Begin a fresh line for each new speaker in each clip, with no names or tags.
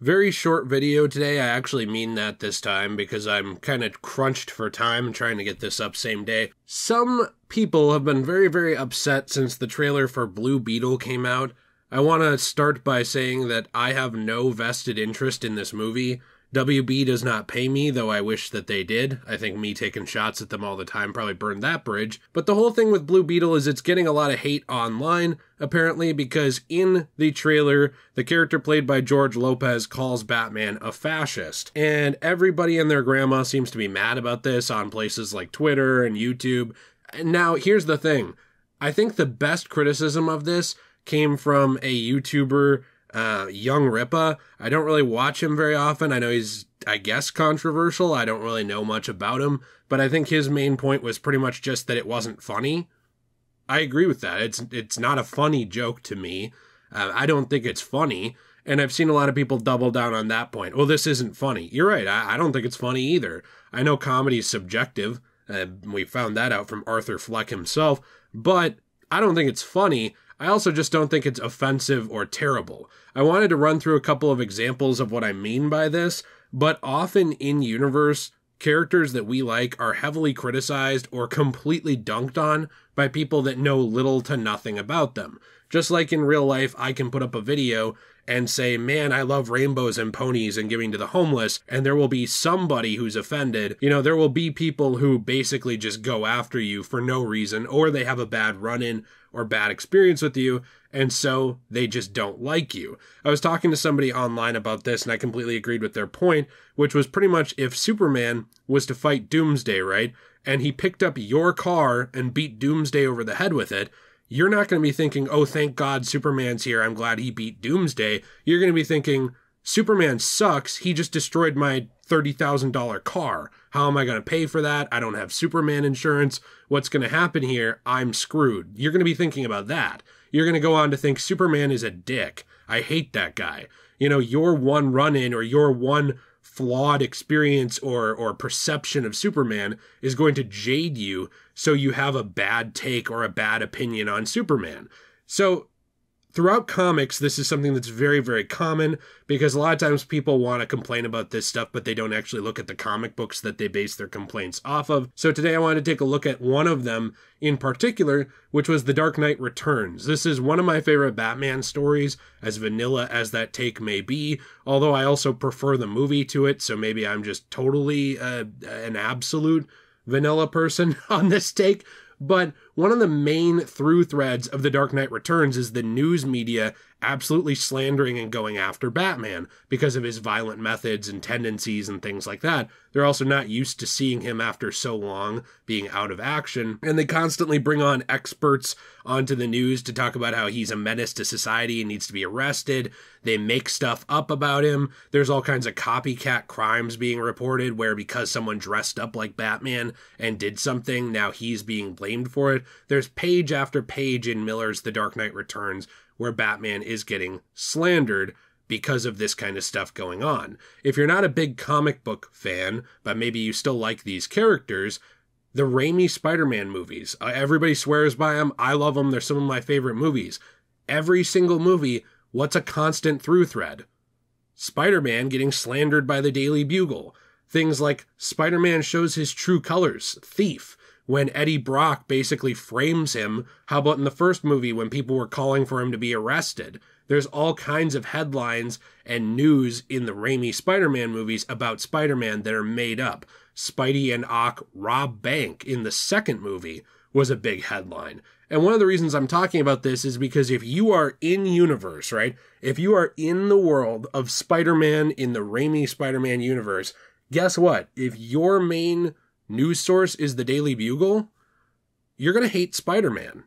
Very short video today. I actually mean that this time because I'm kind of crunched for time and trying to get this up same day. Some people have been very upset since the trailer for Blue Beetle came out. I want to start by saying that I have no vested interest in this movie. WB does not pay me, though I wish that they did. I think me taking shots at them all the time probably burned that bridge. But the whole thing with Blue Beetle is it's getting a lot of hate online, apparently, because in the trailer, the character played by George Lopez calls Batman a fascist. And everybody and their grandma seems to be mad about this on places like Twitter and YouTube. And now, here's the thing. I think the best criticism of this came from a YouTuber, Young Rippa. I don't really watch him very often. I know he's, I guess, controversial. I don't really know much about him, but I think his main point was pretty much just that it wasn't funny. I agree with that. It's not a funny joke to me. I don't think it's funny, and I've seen a lot of people double down on that point. Well, this isn't funny. You're right. I don't think it's funny either. I know comedy is subjective. We found that out from Arthur Fleck himself, but I don't think it's funny. I also just don't think it's offensive or terrible. I wanted to run through a couple of examples of what I mean by this, but often in universe, characters that we like are heavily criticized or completely dunked on by people that know little to nothing about them. Just like in real life, I can put up a video and say, man, I love rainbows and ponies and giving to the homeless, and there will be somebody who's offended. You know, there will be people who basically just go after you for no reason, or they have a bad run-in or bad experience with you, and so they just don't like you. I was talking to somebody online about this, and I completely agreed with their point, which was pretty much if Superman was to fight Doomsday, right, and he picked up your car and beat Doomsday over the head with it, you're not going to be thinking, oh, thank God Superman's here, I'm glad he beat Doomsday. You're going to be thinking, Superman sucks, he just destroyed my $30,000 car. How am I going to pay for that? I don't have Superman insurance. What's going to happen here? I'm screwed. You're going to be thinking about that. You're going to go on to think Superman is a dick. I hate that guy. You know, your one run-in or your one flawed experience or perception of Superman is going to jade you so you have a bad take or a bad opinion on Superman. So throughout comics, this is something that's very common because a lot of times people want to complain about this stuff, but they don't actually look at the comic books that they base their complaints off of. So today I wanted to take a look at one of them in particular, which was The Dark Knight Returns. This is one of my favorite Batman stories, as vanilla as that take may be, although I also prefer the movie to it, so maybe I'm just totally an absolute vanilla person on this take. But one of the main through threads of The Dark Knight Returns is the news media absolutely slandering and going after Batman because of his violent methods and tendencies and things like that. They're also not used to seeing him after so long being out of action, and they constantly bring on experts onto the news to talk about how he's a menace to society and needs to be arrested. They make stuff up about him. There's all kinds of copycat crimes being reported where because someone dressed up like Batman and did something, now he's being blamed for it. There's page after page in Miller's The Dark Knight Returns where Batman is getting slandered because of this kind of stuff going on. If you're not a big comic book fan, but maybe you still like these characters, the Raimi Spider-Man movies, everybody swears by them. I love them. They're some of my favorite movies. Every single movie, what's a constant through thread? Spider-Man getting slandered by the Daily Bugle. Things like Spider-Man shows his true colors, thief, when Eddie Brock basically frames him. How about in the first movie when people were calling for him to be arrested? There's all kinds of headlines and news in the Raimi Spider-Man movies about Spider-Man that are made up. Spidey and Ock rob bank in the second movie was a big headline. And one of the reasons I'm talking about this is because if you are in universe, right? If you are in the world of Spider-Man in the Raimi Spider-Man universe, guess what? If your main news source is the Daily Bugle, you're going to hate Spider-Man.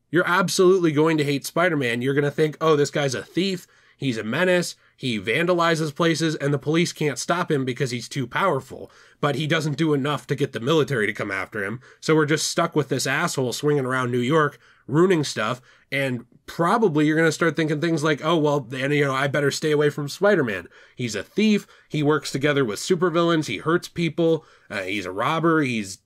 You're absolutely going to hate Spider-Man. You're going to think, oh, this guy's a thief, he's a menace, he vandalizes places, and the police can't stop him because he's too powerful. But he doesn't do enough to get the military to come after him, so we're just stuck with this asshole swinging around New York, ruining stuff, and probably you're going to start thinking things like, oh, well, then, you know, I better stay away from Spider-Man. He's a thief, he works together with supervillains, he hurts people, he's a robber, he's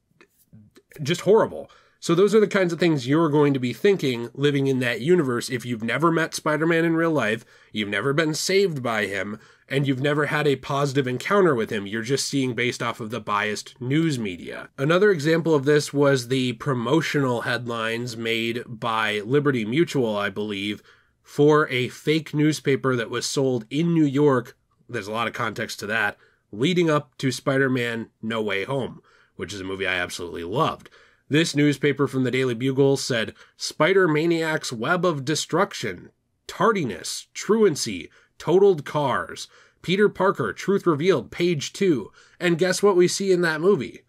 just horrible. So those are the kinds of things you're going to be thinking living in that universe if you've never met Spider-Man in real life, you've never been saved by him, and you've never had a positive encounter with him. You're just seeing based off of the biased news media. Another example of this was the promotional headlines made by Liberty Mutual, I believe, for a fake newspaper that was sold in New York. There's a lot of context to that, leading up to Spider-Man No Way Home, which is a movie I absolutely loved. This newspaper from the Daily Bugle said, "Spider-Maniac's web of destruction, tardiness, truancy, totaled cars, Peter Parker, truth revealed, page 2. And guess what we see in that movie?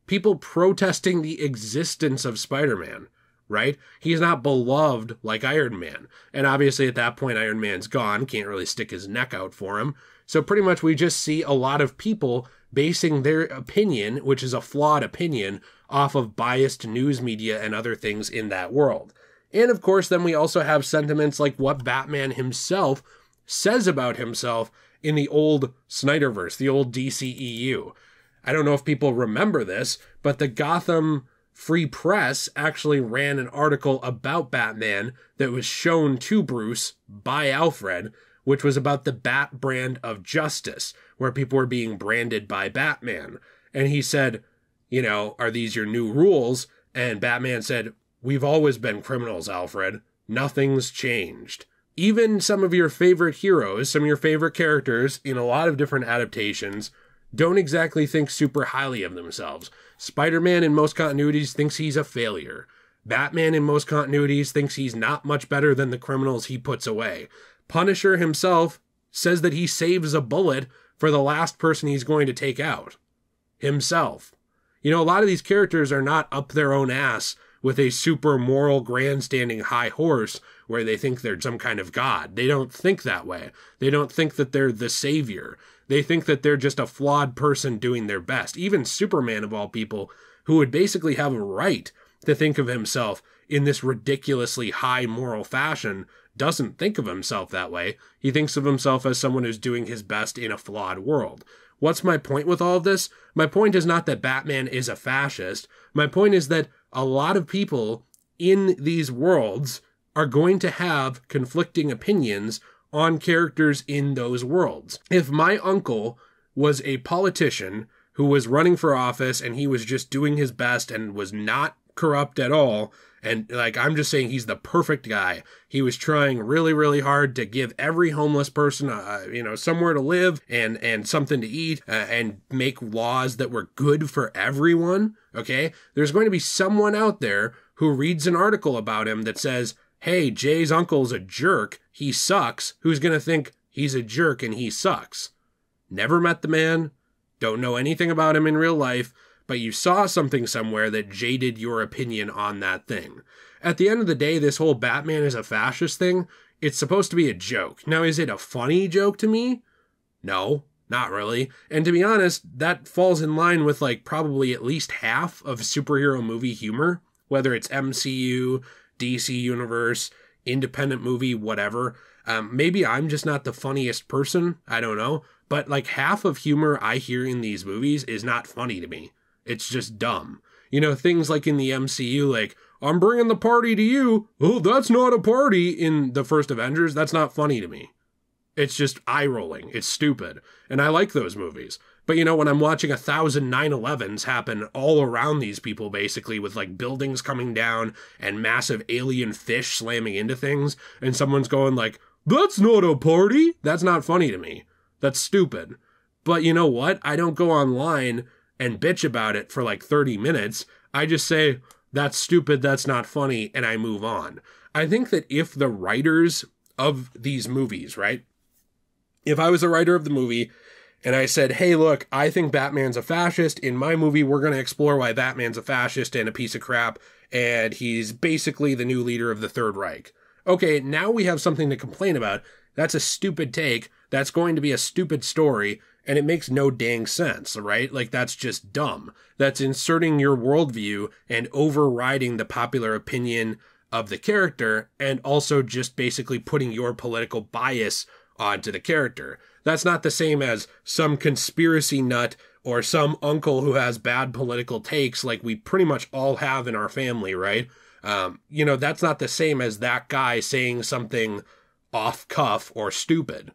People protesting the existence of Spider-Man, right? He's not beloved like Iron Man. And obviously at that point, Iron Man's gone, can't really stick his neck out for him. So pretty much we just see a lot of people basing their opinion, which is a flawed opinion, off of biased news media and other things in that world. And of course, then we also have sentiments like what Batman himself says about himself in the old Snyderverse, the old DCEU. I don't know if people remember this, but the Gotham Free Press actually ran an article about Batman that was shown to Bruce by Alfred, which was about the Bat brand of justice, where people were being branded by Batman. And he said, you know, are these your new rules? And Batman said, we've always been criminals, Alfred. Nothing's changed. Even some of your favorite heroes, some of your favorite characters in a lot of different adaptations don't exactly think super highly of themselves. Spider-Man in most continuities thinks he's a failure. Batman in most continuities thinks he's not much better than the criminals he puts away. Punisher himself says that he saves a bullet for the last person he's going to take out. Himself. You know, a lot of these characters are not up their own ass with a super moral grandstanding high horse where they think they're some kind of god. They don't think that way. They don't think that they're the savior. They think that they're just a flawed person doing their best. Even Superman, of all people, who would basically have a right to think of himself in this ridiculously high moral fashion, doesn't think of himself that way. He thinks of himself as someone who's doing his best in a flawed world. What's my point with all of this? My point is not that Batman is a fascist. My point is that a lot of people in these worlds are going to have conflicting opinions on characters in those worlds. If my uncle was a politician who was running for office and he was just doing his best and was not corrupt at all, and like I'm just saying he's the perfect guy. He was trying really, really hard to give every homeless person, somewhere to live and something to eat and make laws that were good for everyone. Okay, there's going to be someone out there who reads an article about him that says, "Hey, Jay's uncle's a jerk. He sucks." Who's going to think he's a jerk and he sucks? Never met the man. Don't know anything about him in real life. But you saw something somewhere that jaded your opinion on that thing. At the end of the day, this whole Batman is a fascist thing, it's supposed to be a joke. Now, is it a funny joke to me? No, not really. And to be honest, that falls in line with like probably at least half of superhero movie humor, whether it's MCU, DC Universe, independent movie, whatever. Maybe I'm just not the funniest person, I don't know. But like half of humor I hear in these movies is not funny to me. It's just dumb. You know, things like in the MCU, like, I'm bringing the party to you. Oh, that's not a party in the first Avengers. That's not funny to me. It's just eye-rolling. It's stupid. And I like those movies. But, you know, when I'm watching 1,000 9/11s happen all around these people, basically, with, like, buildings coming down and massive alien fish slamming into things, and someone's going like, that's not a party. That's not funny to me. That's stupid. But you know what? I don't go online and bitch about it for like 30 minutes. I just say, that's stupid, that's not funny, and I move on. I think that if the writers of these movies, right? If I was a writer of the movie and I said, hey, look, I think Batman's a fascist. In my movie, we're going to explore why Batman's a fascist and a piece of crap, and he's basically the new leader of the Third Reich. Okay, now we have something to complain about. That's a stupid take. That's going to be a stupid story. And it makes no dang sense, right? Like, that's just dumb. That's inserting your worldview and overriding the popular opinion of the character, and also just basically putting your political bias onto the character. That's not the same as some conspiracy nut or some uncle who has bad political takes like we pretty much all have in our family, right? That's not the same as that guy saying something off cuff or stupid.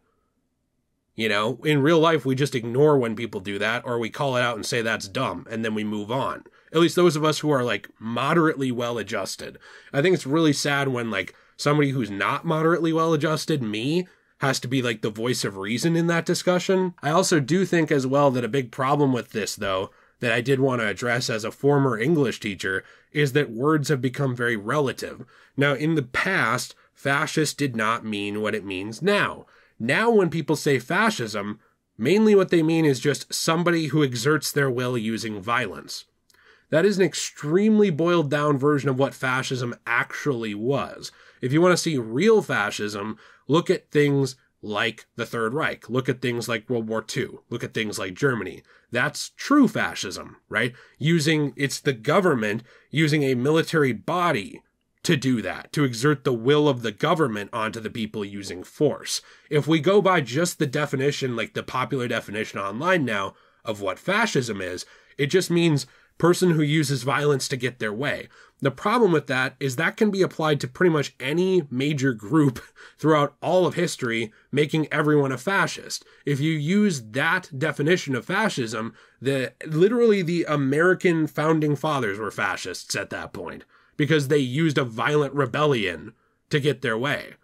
You know, in real life, we just ignore when people do that, or we call it out and say that's dumb, and then we move on. At least those of us who are, like, moderately well-adjusted. I think it's really sad when, like, somebody who's not moderately well-adjusted, me, has to be, like, the voice of reason in that discussion. I also do think as well that a big problem with this, though, that I did want to address as a former English teacher, is that words have become very relative. Now, in the past, fascist did not mean what it means now. Now, when people say fascism, mainly what they mean is just somebody who exerts their will using violence. That is an extremely boiled down version of what fascism actually was. If you want to see real fascism, look at things like the Third Reich. Look at things like World War II. Look at things like Germany. That's true fascism, right? It's the government using a military body to do that, to exert the will of the government onto the people using force. If we go by just the definition, like the popular definition online now, of what fascism is, it just means person who uses violence to get their way. The problem with that is that can be applied to pretty much any major group throughout all of history, making everyone a fascist. If you use that definition of fascism, literally the American founding fathers were fascists at that point, because they used a violent rebellion to get their way.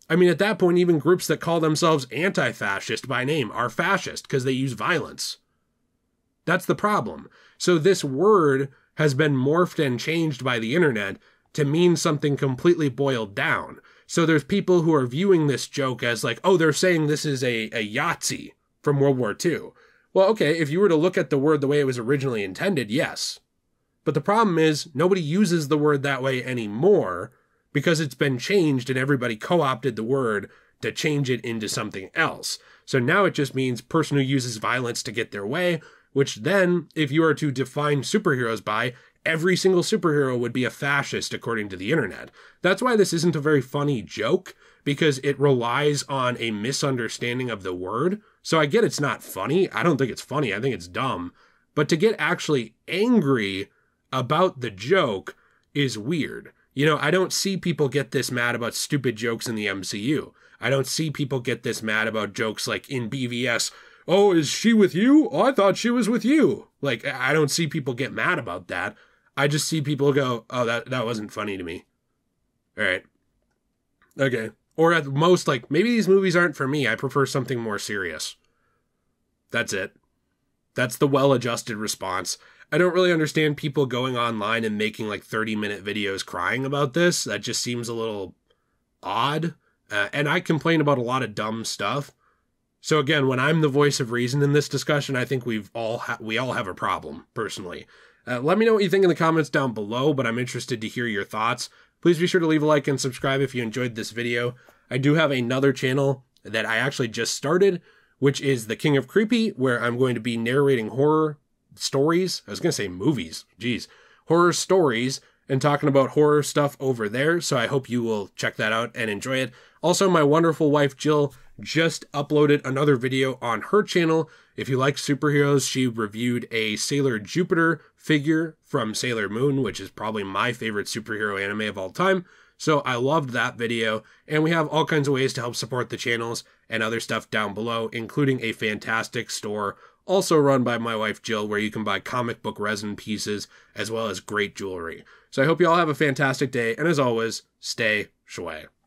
I mean, at that point, even groups that call themselves anti-fascist by name are fascist because they use violence. That's the problem. So this word has been morphed and changed by the internet to mean something completely boiled down. So there's people who are viewing this joke as like, oh, they're saying this is a Yahtzee from World War II. Well, okay, if you were to look at the word the way it was originally intended, yes. But the problem is nobody uses the word that way anymore because it's been changed and everybody co-opted the word to change it into something else. So now it just means person who uses violence to get their way, which then, if you are to define superheroes by, every single superhero would be a fascist according to the internet. That's why this isn't a very funny joke, because it relies on a misunderstanding of the word. So I get it's not funny. I don't think it's funny. I think it's dumb. But to get actually angry about the joke is weird. You know, I don't see people get this mad about stupid jokes in the MCU. I don't see people get this mad about jokes like in BVS, oh, is she with you? Oh, I thought she was with you. Like, I don't see people get mad about that. I just see people go, oh, that wasn't funny to me. All right. Okay. Or at most, like, maybe these movies aren't for me. I prefer something more serious. That's it. That's the well-adjusted response. I don't really understand people going online and making like 30-minute videos crying about this. That just seems a little odd. And I complain about a lot of dumb stuff. So again, when I'm the voice of reason in this discussion, I think we all have a problem, personally. Let me know what you think in the comments down below, but I'm interested to hear your thoughts. Please be sure to leave a like and subscribe if you enjoyed this video. I do have another channel that I actually just started, which is The King of Creepy, where I'm going to be narrating horror stories. I was going to say movies. Jeez. Horror stories and talking about horror stuff over there. So I hope you will check that out and enjoy it. Also, my wonderful wife, Jill, just uploaded another video on her channel. If you like superheroes, she reviewed a Sailor Jupiter figure from Sailor Moon, which is probably my favorite superhero anime of all time. So I loved that video, and we have all kinds of ways to help support the channels and other stuff down below, including a fantastic store also run by my wife Jill, where you can buy comic book resin pieces as well as great jewelry. So I hope you all have a fantastic day, and as always, stay shui.